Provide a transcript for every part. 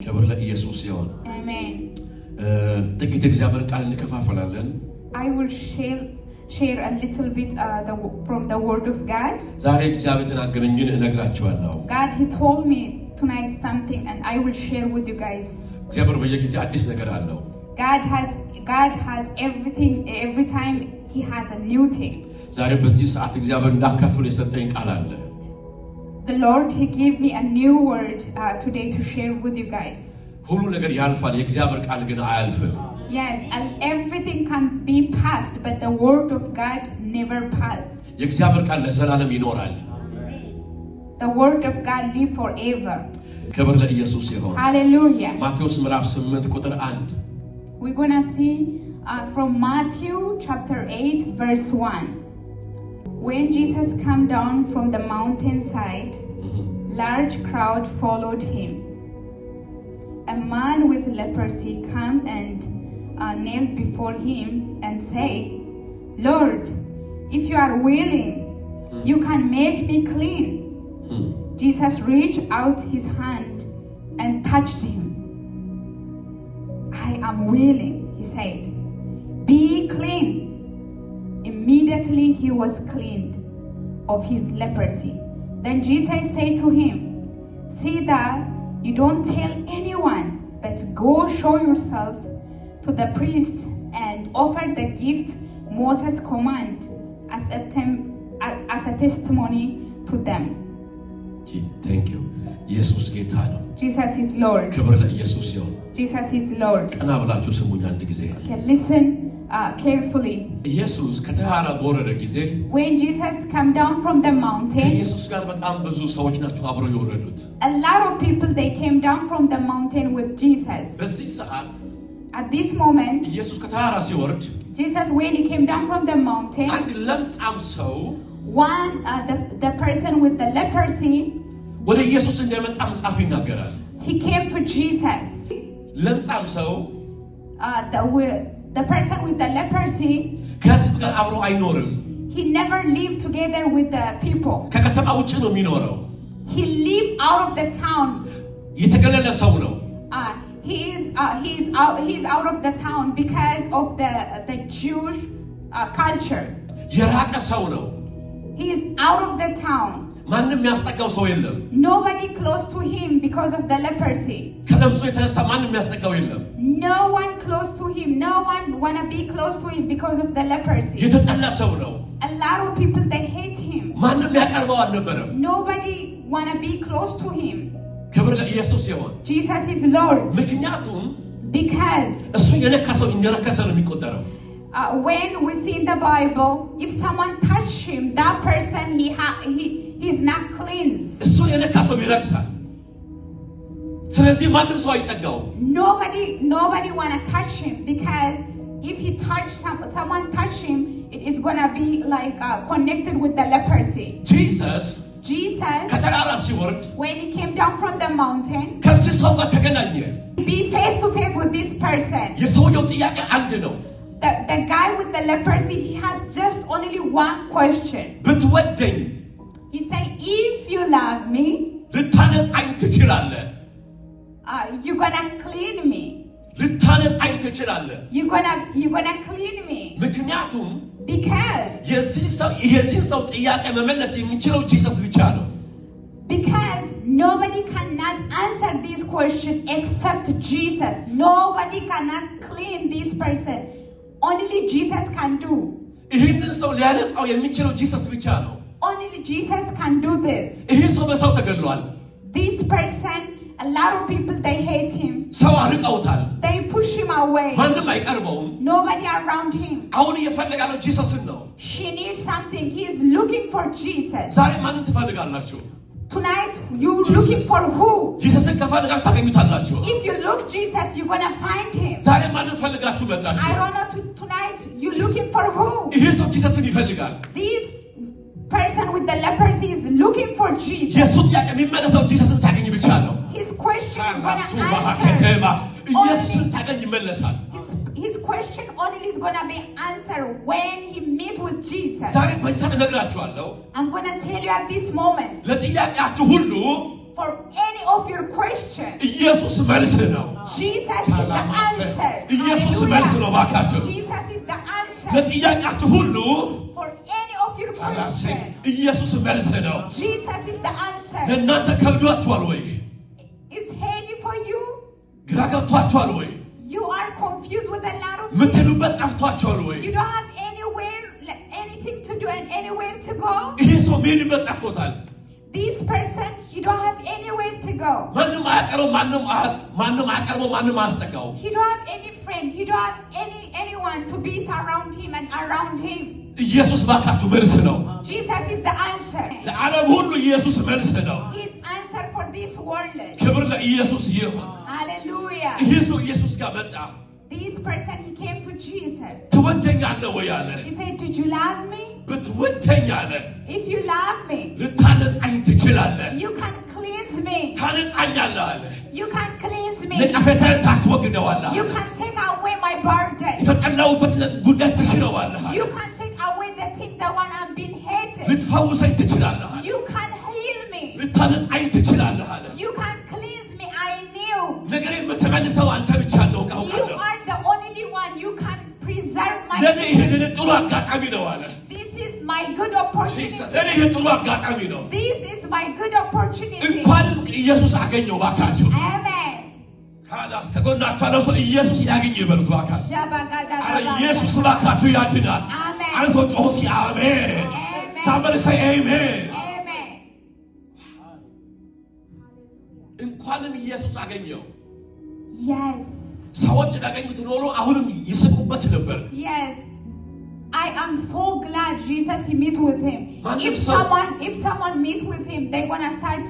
ክብር ለኢየሱስ ይሁን። Amen. ጥቂት እግዚአብሔር ቃል እንከፋፈላለን። I will share a little bit from the word of God. ዛሬ እግዚአብሔር ተናገረኝን እነግራችኋለሁ። God he told me tonight something and I will share with you guys. እግዚአብሔር በየጊዜው አዲስ ነገር አለው። God has everything every time he has a new thing. ዛሬ በዚህ ሰዓት እግዚአብሔር እንዳካፍል የሰጠኝ ቃል አለ። The Lord he gave me a new word today to share with you guys. ሁሉ ነገር ያልፋል የእግዚአብሔር ቃል ግን አያልፍም። Yes, and everything can be passed but the word of God never pass. የእግዚአብሔር ቃል ለዘላለም ይኖራል። The word of God live forever. ክብር ለኢየሱስ ይሁን። Hallelujah. ማቴዎስ ምዕራፍ 8 ቁጥር 1 We're going to see from Matthew chapter 8 verse 1. When Jesus came down from the mountainside, large crowd followed him. A man with leprosy came and knelt before him and said, Lord, if you are willing, you can make me clean. Jesus reached out his hand and touched him. I am willing, he said. Be clean. Immediately he was cleaned of his leprosy. Then Jesus said to him, see that you don't tell anyone, but go show yourself to the priest and offer the gift Moses commanded as a testimony to them. Thank you. ኢየሱስ ጌታ ነው። Jesus is Lord. ክብር ለኢየሱስ ይሁን። Jesus is Lord. ቀና ብላችሁ ስሙኝ አንድ ጊዜ። Okay, listen carefully. ኢየሱስ ከተራራ በወረደ ጊዜ When Jesus came down from the mountain, ከኢየሱስ ጋር በጣም ብዙ ሰዎች ናቸው አብረው የወረዱት። a lot of people they came down from the mountain with Jesus. በዚህ ሰዓት At this moment, ኢየሱስ ከተራራ ሲወርድ Jesus when he came down from the mountain, አንድ ለምጻም ሰው the person with the leprosy, ወደ ኢየሱስ እንደመጣ መጽሐፍ ይናገራል። he came to Jesus. ለምጻም ሰው the person with the leprosy, ከሕዝብ ጋር አብሮ አይኖርም። he never lived together with the people. ከከተማ ውጭ ነው የሚኖረው። He lived out of the town. የተገለለ ሰው ነው። He's out of the town because of the Jewish culture. የራቀ ሰው ነው። He is out of the town. ማንም ያስጠጋው ሰው የለም። Nobody close to him because of the leprosy. ከለምጹ የተነሳ ማንም ያስጠጋው የለም። No one close to him. No one wanna be close to him because of the leprosy. የተጠላ ሰው ነው። A lot of people they hate him. ማንም ያቀርበው አልነበረም። Nobody wanna be close to him. ክብር ለኢየሱስ ይሁን። Jesus is Lord. ምክንያቱም Because እሱ የነካ ሰው እንደረከሰ ነው የሚቆጠረው። when we see in the Bible, if someone touch him, that person he's not cleansed. እሱ የነካ ሰው ይረክሳል። ስለዚህ ማንም ሰው አይጠጋው። Nobody wanna touch him because if he someone touch him, it is gonna be like connected with the leprosy. Jesus ከተራራ ሲወርድ when he came down from the mountain, ከዚህ ሰው ጋር ተገናኘ። be face to face with this person. የሰውየው ጥያቄ አንድ ነው። The guy with the leprosy, he has just only one question. ብትወደኝ He say, if you love me, ልታነጻኝ ትችላለህ። you're gonna clean me. ልታነጻኝ ትችላለህ። You're gonna clean me. ምክንያቱም Because የዚህ ሰው ጥያቄ መመለስ የሚችለው ጂሰስ ብቻ ነው። Because nobody cannot answer this question except Jesus. Nobody cannot clean this person. Only Jesus can do. ይህንን ሰው ሊያነጻው የሚችለው ጂሰስ ብቻ ነው። Only Jesus can do this. ይህ ሰው በሰው ተገድሏል። This person, a lot of people they hate him. ሰው አርቀውታል። They push him away. ማንም አይቀርበውም። Nobody around him. አሁን እየፈለገ ያለው ጂሰስን ነው። She needs something. He is looking for Jesus. ዛሬ ማንን ትፈልጋላችሁ? Tonight, you looking for who? ጂሰስን ከፈልጋችሁ ታገኙታላችሁ። If you look Jesus, you're gonna find him. ዛሬ ማንን ፈልጋችሁ መጣችሁ? I don't know. Tonight, you looking for who? ይህ ሰው ጂሰስን ይፈልጋል። This person with the leprosy is looking for Jesus. የሱ ጥያቄ የሚመለሰው ጂሰስን ሲያገኝ ብቻ ነው። His question is gonna answer. ኢየሱስን ሲያገኝ ይመለሳል። His question only is gonna be answered when he meet with Jesus. ዛሬ በዚህ እነግራችኋለሁ። I'm gonna tell you at this moment. ለጥያቄያችሁ ሁሉ for any of your questions. ኢየሱስ መልስ ነው Jesus is the answer. ኢየሱስ መልስ ነው ባካችሁ Jesus is the answer. ለጥያቄያችሁ ሁሉ For any of your questions. ኢየሱስ መልስ ነው Jesus is the answer. ለእናንተ ከብዷችኋል ወይ It's heavy for you. ግራ ገብቷችኋል ወይ You are confused with a lot of things. ምትሉበት ጠፍቷችኋል ወይ You don't have anywhere, anything to do and anywhere to go. ይሄ ሰው ምን ጠፍቶታል This person, you don't have anywhere to go. ማንም አያቀርበው ማንም አያቀርበው ማንም አያስጠጋው You don't have any friend. You don't have anyone to be around him and around him. ኢየሱስ ባካችሁ መልስ ነው Jesus is the answer. ለዓለም ሁሉ ኢየሱስ መልስ ነው His answer for this world. ክብር ለኢየሱስ ይሁን Hallelujah. ይሄ ሰው ኢየሱስ ጋር መጣ This person, he came to Jesus. ትወደኛለህ ወይ አለ He said, did you love me? ብትወደኛለህ If you love me, ልታነጻኝ ትችላለህ you can cleanse me. ታነጻኛለህ አለ You can cleanse me. ነቀፌታን ታስወግደዋለህ You can take away my burden. የተጠላሁበት ጉዳይ ትሽረዋለህ You can take away the thing, the one I'm being hated. ልትፈውሰኝ ትችላለህ You can heal me. ልታነጻኝ ትችላለህ አለ You can cleanse me. I knew. ነገሬ የምትመልሰው አንተ ብቻ ነው You ቃውቃለሁ are the only one. You can preserve my ለኔ sin. ይሄንን ጥሩ አጋጣሚ ነው አለ This is my good opportunity. ለኔ ይሄ ጥሩ አጋጣሚ ነው This is my good opportunity. እንኳንም ኢየሱስ አገኘው ባካችሁ Amen. ካላስ ከጎናችሁ ያለው ሰው ኢየሱስ ያገኘ ይበሉት ባካችሁ አረ ኢየሱስ Amen. ባካችሁ ያድናል Amen. አንተ ጮሲ አሜን Amen. somebody say amen Amen. እንኳንም ኢየሱስ አገኘው Yes. ሰዎች ያገኙት ኖሮ አሁንም ይስቁበት ነበር Yes. I am so glad Jesus he meet with him. If someone meet with him, they're gonna start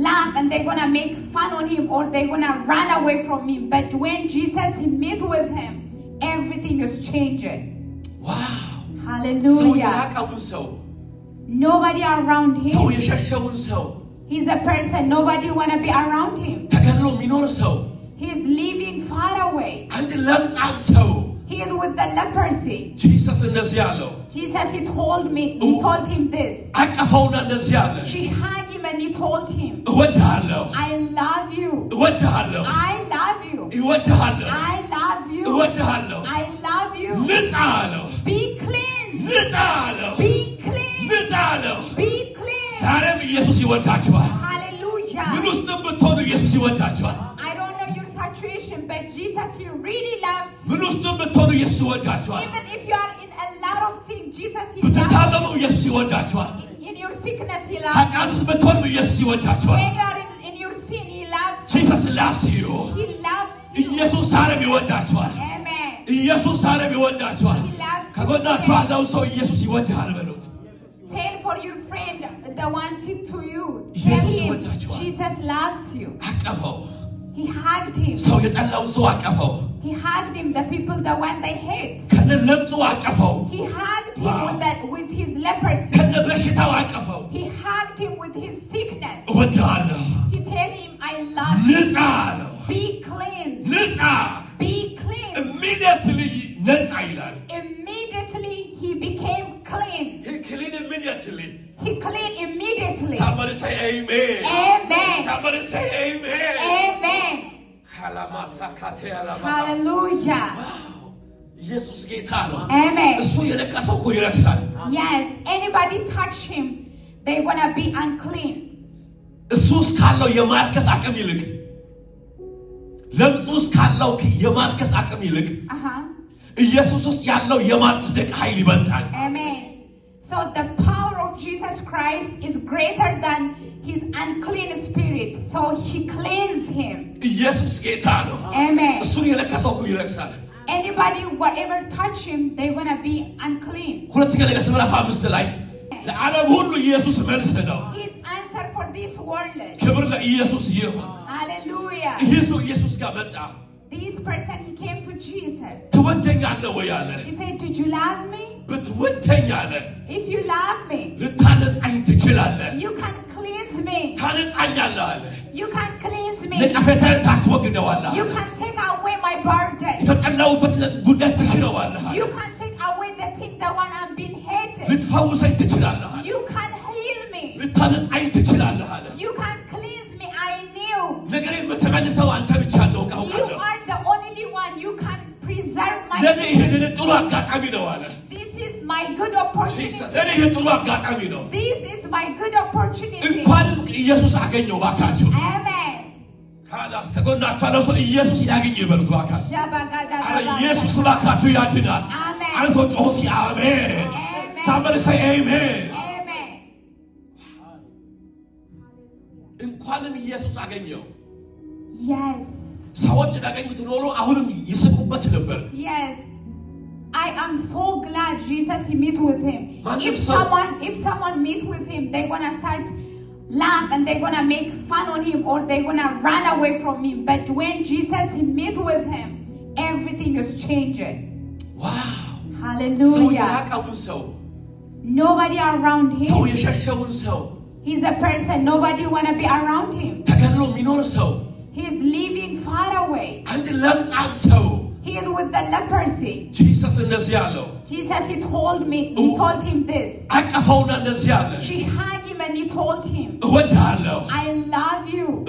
laugh and they're gonna make fun on him or they're gonna run away from him. But when Jesus he meet with him, everything is changing. wow Hallelujah. ሰው Nobody around ሰው him. የሸሸውን ሰው He's a person. Nobody wanna be around him. ተገድሎ የሚኖር ሰው He's living far away. አንድ ለምጻም ሰው He is with the leprosy. ጂሰስ እንደዚህ ያለው Jesus he told him this. አቀፈውና እንደዚህ ያለ He hugged him and he told him, እወድሃለሁ I love you. እወድሃለሁ I love you. እወድሃለሁ I love you. እወድሃለሁ I love you. ንጻ አለው Be cleansed. ንጻ አለው Be cleansed. ንጻ አለው Be cleansed. ዛሬም ኢየሱስ ይወዳችኋል Hallelujah. ምን ውስጥ ብትሆኑ ኢየሱስ ይወዳችኋል I don't know your situation, but Jesus, he really loves you. ምን ውስጥ ብትሆኑ ኢየሱስ ይወዳችኋል Even if you are in a lot of things, Jesus, he loves ብትታመሙ ኢየሱስ ይወዳችኋል you. In your sickness, he loves ኃጢአት ውስጥ ብትሆኑ ኢየሱስ you. ይወዳችኋል When you are in your sin, he loves you. ጂሰስ loves you He loves you. ኢየሱስ ዛሬም ይወዳችኋል Amen. ኢየሱስ ዛሬም ይወዳችኋል He loves you. ከጎናችሁ ያለው ሰው ኢየሱስ ይወድሃል በሉት Tell for your friend, the one sick to you. Tell Jesus him, ይወዳችኋል። Jesus loves you. አቀፈው He hugged him. ሰው የጠላውን ሰው አቀፈው He hugged him, the people, the one they hate. ከነ ለምጹ አቀፈው He hugged him Wow. with his leprosy. ከነ በሽታው አቀፈው He hugged him with his sickness. እወድሃለሁ He tell him, I love you. ንጻ አለው Be cleansed. ንጻ Be cleansed. immediately ነጻ ይላል Immediately he became clean. he clean immediately He cleaned immediately. somebody say amen Amen. somebody say amen Amen. ሃላማሳካቴ ሃላማ Hallelujah. ኢየሱስ ጌታ ነው Amen. እሱ የነካ ሰው እኮ ይረክሳል Yes, anybody touch him, they're gonna be unclean. እሱ ውስጥ ካለው የማርከስ አቅም ይልቅ ለምጹ ውስጥ ካለው የማርከስ አቅም ይልቅ ኢየሱስ ውስጥ ያለው የማጽደቅ ኃይል ይበልጣል Amen. So the power of Jesus Christ is greater than his unclean spirit. So he cleansed him. ኢየሱስ ጌታ ነው Amen. እሱን የነካ ሰው እኮ ይረክሳል Anybody, whatever touch him, they're gonna be unclean. ሁለተኛ ነገሥት ምዕራፍ 5 ላይ ለዓለም ሁሉ ኢየሱስ መልስ ነው His answer for this world. ክብር ለኢየሱስ ይሁን Hallelujah. ይሄ ሰው ኢየሱስ ጋር መጣ This person, he came to Jesus. ትወደኛለህ ወይ አለ He said, did you love me? ብትወደኛለህ If you love me, ልታነጻኝ ትችላለህ you can cleanse me. ታነጻኛለህ አለ You can cleanse me. ነቀፌታን ታስወግደዋለህ You can take away my burden. የተጠላሁበት ጉዳይ ትሽረዋለህ You can take away the thing, the one I'm being hated. ልትፈውሰኝ ትችላለህ You can heal me. ልታነጻኝ ትችላለህ አለ You can cleanse me. This is my good opportunity. This is my good opportunity. Amen. Amen. Somebody say amen. Amen. Yes. Yes. I am so glad Jesus he meet with him. If someone meet with him, they're gonna start laugh and they're gonna make fun on him or they're gonna run away from him. But when Jesus he meet with him, everything is changing. Wow. Hallelujah. Nobody around him. He's a person. Nobody wanna be around him. He's living far away. He is with the leprosy. Jesus he told him this. He hugged him and he told him, I love you. I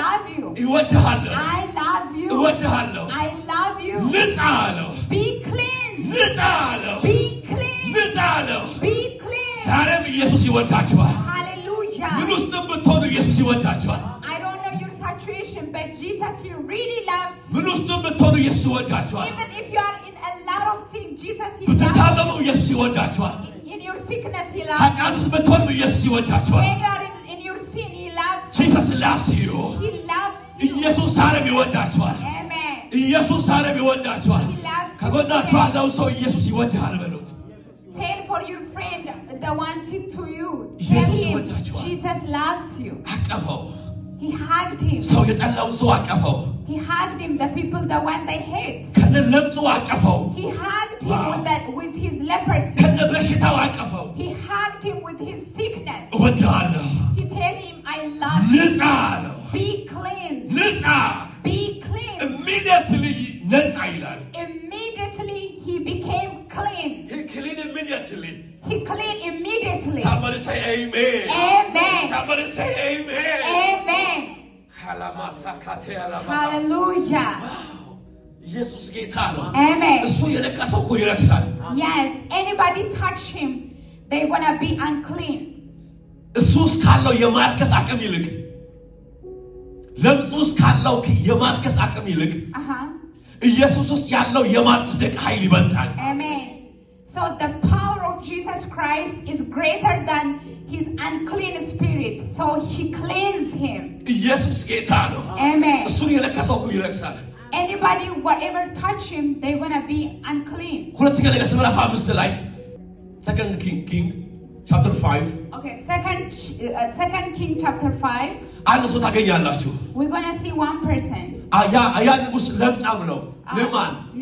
love you. I love you. I love you. Be cleansed. Be cleansed. Be cleansed. Hallelujah. I don't know your situation, but Jesus, he really loves you. Even if you are in a lot of things, Jesus, he loves you. In your sickness, he loves you. When you are in your sin, he loves you. Jesus loves you. He loves you. Amen. He loves you. Tell for your friend, the one sit to you. Tell him, Jesus loves you. He hugged him. He hugged him, the people, the one they hate. He hugged him with his leprosy. He hugged him with his sickness. He told him, I love you. Be cleansed. Be cleansed. Immediately he became clean. He cleaned immediately. He cleaned immediately. Somebody say amen. Amen. Somebody say amen. Amen. Hallelujah. Wow. Jesus ጌታ ነው. Amen. እሱ የነካ ሰው እኮ ይረክሳል. Yes, anybody touch him, they're gonna be unclean. እሱ ውስጥ ካለው የማርከስ አቅም ይልቅ ለምጽ ውስጥ ካለው የማርከስ አቅም ይልቅ ኢየሱስ ውስጥ ያለው የማጽደቅ ኃይል ይበልጣል. Amen. So the power of Jesus Christ is greater than his unclean spirit. So he cleansed him. ኢየሱስ ጌታ ነው. Amen. እሱ የነካ ሰው እኮ ይረክሳል. Anybody wherever touch him, they're gonna be unclean. ሁለተኛ ነገሥት ምዕራፍ 5 ላይ Second King chapter 5. Okay, Second King chapter 5. አንድ ሰው ታገኛላችሁ. We're gonna see one person. ያ ንጉስ ለምጻም ነው.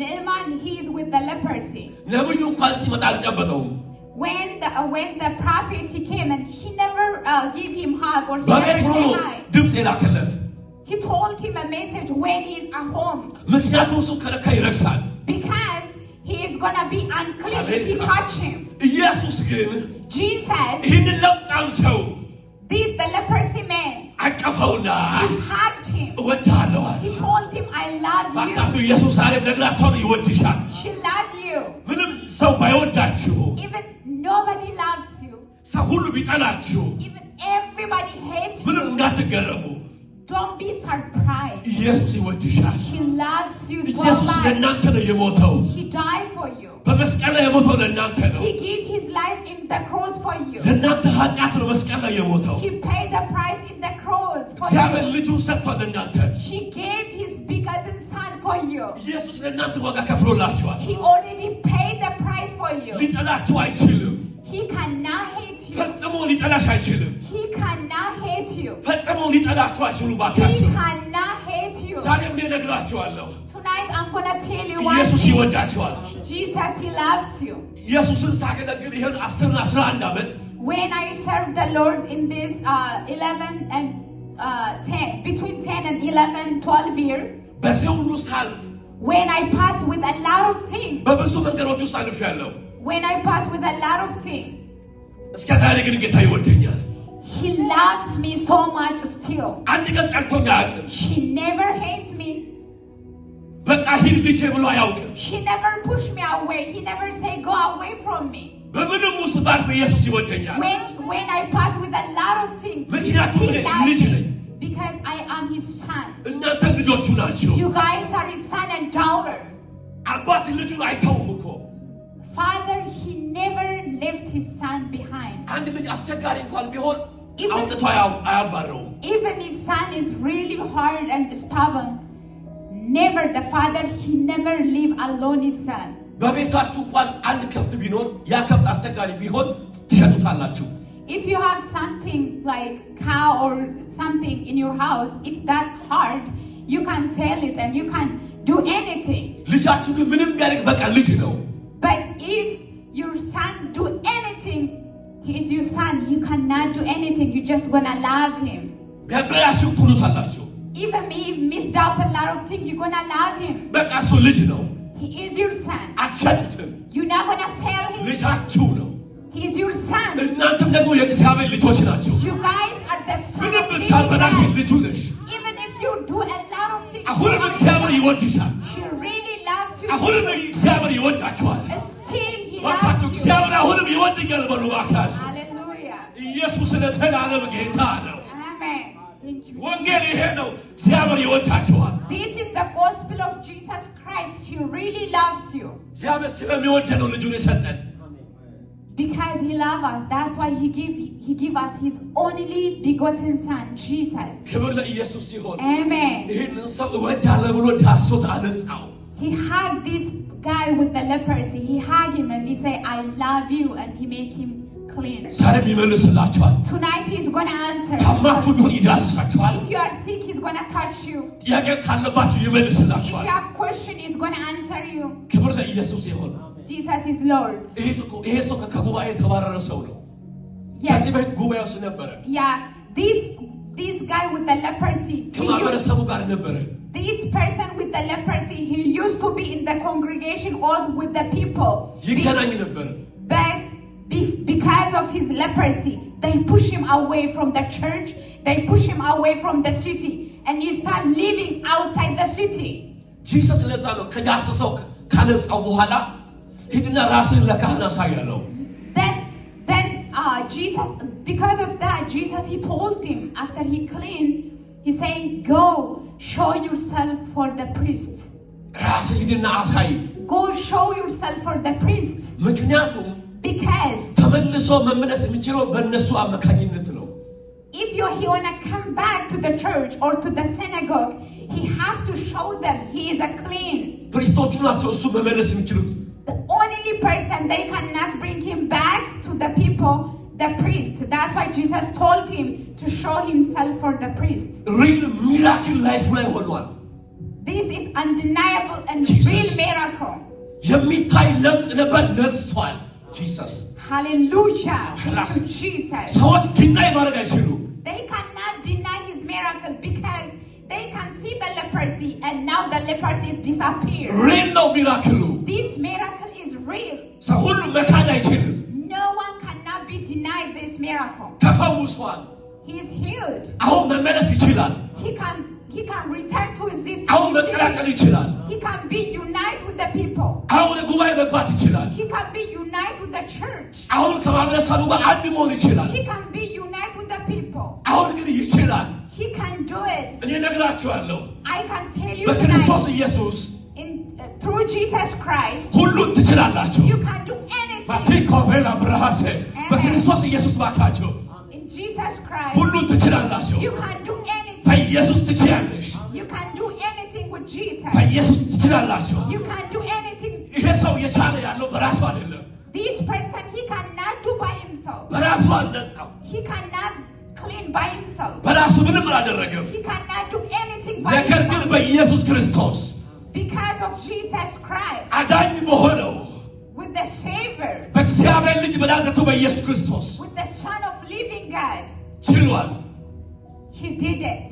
Naaman, he is with the leprosy. ነብዩ እንኳን ሲመጣ አልጨበጠውም. When the prophet he came and he never gave him hug or he never said hi. ድምጽ የላከለት. He told him a message when he's at home. ምክንያቱም እሱ ከነካ ይረክሳል. Because he is gonna be unclean if he touch him. ኢየሱስ ግን Jesus, ይህንን ለምጻም ሰው the leprosy man, አቀፈውና he hugged him. እወድሃለሁ. He told him, I love you. ባካቱ ኢየሱስ ዛሬም ነግራቸውን ይወድሻል. He loves you. ምንም ሰው ባይወዳችሁ, even nobody loves you, ሰው ሁሉ ቢጠላችሁ, even everybody hates you, ምንም እንዳትገረሙ. Don't be surprised. ኢየሱስ ይወድሻል. He loves you so ኢየሱስ much. ለእናንተ ነው የሞተው. He died for you. በመስቀል ላይ የሞተው ለእናንተ ነው. He gave his life in the cross for you. ለእናንተ ኃጢአት ነው መስቀል ላይ የሞተው. He paid the price in the cross for እግዚአብሔር you. ልጁን ሰጥቷል ለእናንተ. He gave his begotten son for you. ኢየሱስ ለእናንተ ዋጋ ከፍሎላችኋል. He already paid the price for you. ሊጠላችሁ አይችልም. He cannot hate you. ፈጽሞ ሊጠላሽ አይችልም. He cannot hate you. ፈጽሞ ሊጠላችሁ አይችሉም He ባካችሁ. cannot hate you. ዛሬም እነግራችኋለሁ. Tonight I'm gonna tell you one ኢየሱስ thing. ይወዳችኋል. Jesus, he loves you. ኢየሱስን ሳገለግል ይሄን 10 እና 11 ዓመት When I served the Lord in this 11 and 10, between 10 and 11, 12 years, በዚህ ሁሉ ሳልፍ when I passed with a lot of things, በብዙ መንገዶች ውስጥ አልፌያለሁ. when I passed with a lot of things, እስከ ዛሬ ግን ጌታ ይወደኛል. he loves me so much still. አንድ ቀን ጠልቶኝ አያውቅም. He never hates me. በቃ ሂድ ልጄ ብሎ አያውቅም He never pushed me away. He never said go away from me. በምንም ውስጥ ባልፍ ኢየሱስ ይወደኛል When I pass with a lot of things, ምክንያቱም እኔ ልጅ ነኝ because I am his son. እናንተ ልጆቹ ናችሁ You guys are his son and daughter. አባት ልጁን አይተውም እኮ Father, he never left his son behind. አንድ ልጅ አስቸጋሪ እንኳን ቢሆን አውጥቶ አያባረውም Even his son is really hard and stubborn. Never the father, he never leave alone his son. በቤታችሁ እንኳን አንድ ከብት ቢኖር ያ ከብት አስቸጋሪ ቢሆን ትሸጡታላችሁ If you have something like cow or something in your house, if that hard, you can sell it and you can do anything. ልጃችሁ ግን ምንም ቢያደርግ በቃ ልጅ ነው But if your son do anything, he is your son, you cannot do anything. You're just gonna love him. ቢያበላሽው ትሉታላችሁ Even if he messed up a lot of things, you're gonna love him. በቃ እሱ ልጅ ነው He is your son. አትሸጡትም You're not gonna sell him. ልጃችሁ ነው He is your son. እናንተም ደግሞ የእግዚአብሔር ልጆች ናችሁ You guys are the son ምንም of ብታበላሽ living God. ልጁ ነሽ Even if you do a lot of things, አሁንም እግዚአብሔር ይወድሻል he really loves you. አሁንም እግዚአብሔር ይወዳችኋል Still, he ባካችሁ loves you. እግዚአብሔር አሁንም ይወድኛል በሉ ባካችሁ Hallelujah. ኢየሱስ ለዘላለም ጌታ ነው Amen. Thank you. ወንጌል ይሄ ነው እግዚአብሔር ይወዳችኋል This is the gospel of Jesus Christ. He really loves you. እግዚአብሔር ስለሚወድ ነው ልጁን የሰጠን Because he loves us. That's why he give us his only begotten son, Jesus. ክብር ለኢየሱስ ይሁን Amen. ይሄንን ሰው እወዳለሁ ብሎ ዳሶት አነጻው He hugged this guy with the leprosy. He hugged him and he said, I love you, and he made him clean. ዛሬም ይመልስላችኋል Tonight he's gonna answer. ታማችሁ ቢሆን ይዳስሳችኋል If you are sick, he's gonna touch you. ጥያቄ ካለባችሁ If ይመልስላችኋል you have question, he's gonna answer you. ክብር ለኢየሱስ ይሁን Jesus is Lord. ይሄ ሰው ከጉባኤ የተባረረ ሰው ነው Yes. ከዚህ በፊት ጉባኤ ውስጥ ነበረ Yeah. This guy with the leprosy. ከማህበረሰቡ ጋር ነበረ This person with the leprosy, he used to be in the congregation or with the people. ይገናኝ ነበር But because of his leprosy, they push him away from the church. They push him away from the city. And he start living outside the city. ጂሰስ ለዛ ነው ከዳሰሰው ካነጻው በኋላ ሂድና ራስን ለካህን አሳያለሁ Then Jesus, because of that, Jesus, he told him after he cleaned, he said, go show yourself for the priest. ራስ ሂድና አሳይ Go show yourself for the priest. ምክንያቱም Because ተመልሶ መመለስ የሚችለው በእነሱ አማካኝነት ነው if he wanna come back to the church or to the synagogue, he have to show them he is a clean. ፕሪስቶቹ ናቸው እሱ መመለስ የሚችሉት The only person they cannot bring him back to the people, the priest. That's why Jesus told him to show himself for the priest. ሪል ሚራክል ላይፍ ላይ ሆኗል This is undeniable and Jesus. real miracle. የሚታይ ለምጽ ነበር ነጽቷል ጂሰስ Hallelujah. Yes. Thank you, Jesus. ሰዎች ድናይ ማድረግ አይችሉም They cannot deny his miracle because they can see the leprosy and now the leprosy is disappeared. ሪል ነው ሚራክሉ This miracle is real. ሰው ሁሉ መካድ አይችልም No one cannot be denied this miracle. ተፈውሷል He is healed. አሁን መመለስ ይችላል He can return to his city. አሁን መቀላቀል ይችላል He can be united with the people. አሁን ጉባኤ መግባት ይችላል He can be united with the church. አሁን ከማህበረሰቡ ጋር አንድ መሆን ይችላል He can be united with the people. አሁን ግን ይችላል He can do it. እኔ ነግራችኋለሁ I can tell you በክርስቶስ tonight, ኢየሱስ through Jesus Christ, ሁሉን ትችላላችሁ you can do anything. ባቲኮቬላ ብራሃሴ በክርስቶስ ኢየሱስ ባካችሁ In Jesus Christ, ሁሉን ትችላላችሁ you can do anything. በኢየሱስ ትችያለሽ You can do anything with Jesus. በኢየሱስ ትችላላችሁ You can do anything. ይሄ ሰው የቻለ ያለው በራሱ አይደለም This person, he cannot do by himself. በራሱ አልነጻው He cannot clean by himself. በራሱ ምንም አላደረገም He cannot do anything by ነገር ግን himself. በኢየሱስ ክርስቶስ Because of Jesus Christ, አዳኝ በሆነው with the Savior, በእግዚአብሔር ልጅ በናዝሬቱ በኢየሱስ ክርስቶስ with the Son of Living God, ችሏል he did it.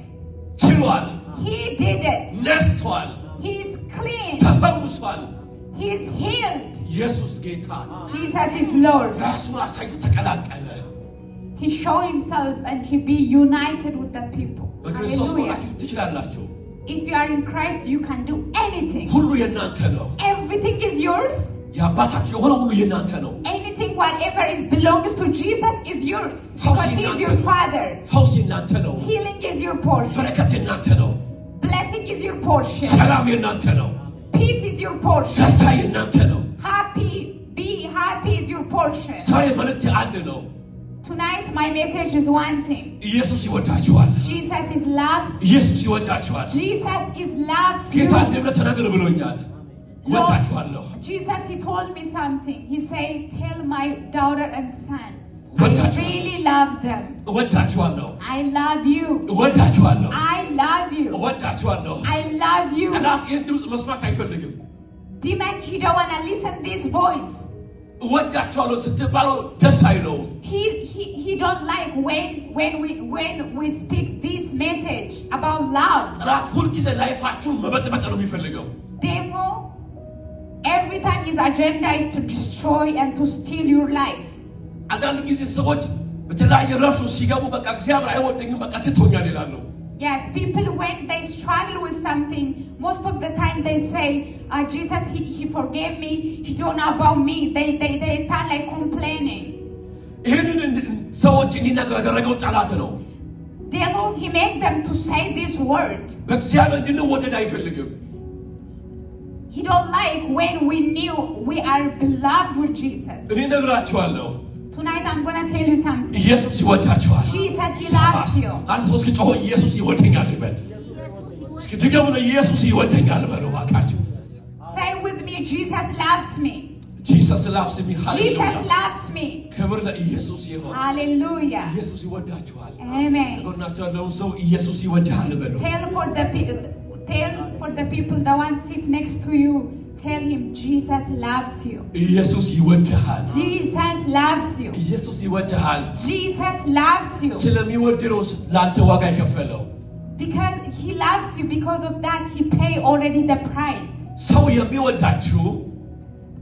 ችሏል He did it. ነስቷል He is clean. ተፈውሷል He is healed. ኢየሱስ ጌታ Jesus is Lord. ራሱን አሳይቶ ተቀላቀለ He showed himself and he be united with the people. በክርስቶስ Hallelujah. ሆናችሁ ትችላላችሁ If you are in Christ, you can do anything. ሁሉ የናንተ ነው Everything is yours. ያባታችሁ የሆነ ሁሉ የናንተ ነው Anything, whatever belongs to Jesus is yours. Because he is your Father. ፈውስ የናንተ ነው Healing is your portion. በረከት የናንተ ነው Blessing is your portion. ሰላም የናንተ ነው Peace is your portion. ደስታ የናንተ ነው Be happy is your portion. ዛሬ መልእክቴ አንድ ነው Tonight my message is one thing. ኢየሱስ ይወዳችኋል Jesus is loves. ኢየሱስ ይወዳችኋል Jesus is loves you. ጌታ እንደምን ተናገር ብሎኛል ወዳችኋለሁ Jesus, he told me something. He said, tell my daughter and son, I really love them. ወዳችኋለሁ I love you. ወዳችኋለሁ I love you. ወዳችኋለሁ I love you. ጠላት ይህን ድምፅ መስማት አይፈልግም Demon, he don't want to listen this voice. ወዳችኋለሁ ስትባሉ ደስ አይለውም He don't like when we speak this message about love. ጠላት ሁልጊዜ ላይፋችሁን መበጥበጥ ነው የሚፈልገው Devil, every time his agenda is to destroy and to steal your life. አንዳንድ ጊዜ ሰዎች በተለያየ ረፍት ሲገቡ በቃ እግዚአብሔር አይወደኝም በቃ ትቶኛል ይላሉ Yes, people when they struggle with something, most of the time they say, Jesus, he forgave me, he don't know about me. They start like complaining. ይህንን ሰዎች እንዲናገሩ ያደረገው ጠላት ነው Devil, he made them to say this word. በእግዚአብሔር እንድንወደድ አይፈልግም He don't like when we knew we are beloved with Jesus. እኔ ነግራችኋለሁ Tonight I'm going to tell you something. ኢየሱስ ይወዳችኋል Jesus, he loves you. አንድ ሰው እስኪ ጮሆ ኢየሱስ ይወደኛል ይበል እስኪ ድገሙ ነው ኢየሱስ ይወደኛል በሉ እባካችሁ Say with me, Jesus loves me. Jesus loves me. Jesus loves me. ክብር ለኢየሱስ ይሁን Hallelujah. ኢየሱስ ይወዳችኋል Amen. ጎናችሁ ያለውን ሰው ኢየሱስ ይወዳል በሉ Tell for the people that want to sit next to you, tell him Jesus loves you. ኢየሱስ ይወዳል Jesus loves you. ኢየሱስ ይወዳል Jesus loves you. ስለሚወድነው ላንተ ዋጋ የከፈለው Because he loves you, because of that he paid already the price. ሰው የሚወዳችሁ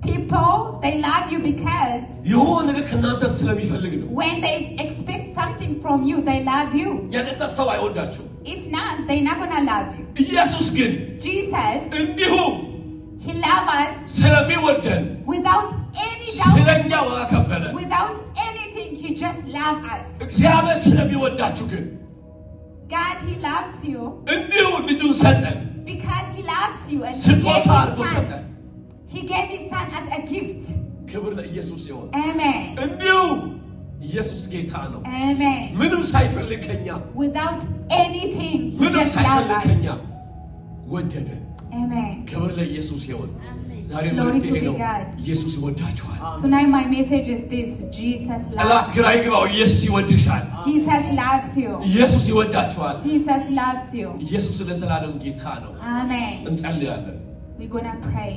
People, they love you because የሆነ ነገር ከናንተ ስለሚፈልግ ነው when they expect something from you, they love you. ያለታ ሰው አይወዳችሁ If not, they're not gonna love you. ኢየሱስ ግን Jesus, እንዲሁ he loves us ስለሚወደን without any doubt, ስለኛ ዋጋ ከፈለ without anything, he just loves us. እግዚአብሔር ስለሚወዳችሁ ግን God, he loves you እንዲሁ ልጁን ሰጠን because he loves you and ስጦታ አድርጎ ሰጠን he gave his son as a gift. ክብር ለኢየሱስ ይሁን Amen. እንዲሁ ኢየሱስ ጌታ ነው Amen. ምንም ሳይፈልግ ከኛ Without anything, he ምንም just ሳይፈልግ loves ከኛ us. ወደደን Amen. ክብር ለኢየሱስ ይሁን ዛሬ Glory መልእክቴ to ነው God. ኢየሱስ ይወዳችኋል Tonight my message is this: Jesus ጠላት loves you. ግራ ይግባው ኢየሱስ ይወድሻል Jesus loves you. ኢየሱስ ይወዳችኋል Jesus loves you. ኢየሱስ ለዘላለም ጌታ ነው Amen. እንጸልያለን We're gonna pray.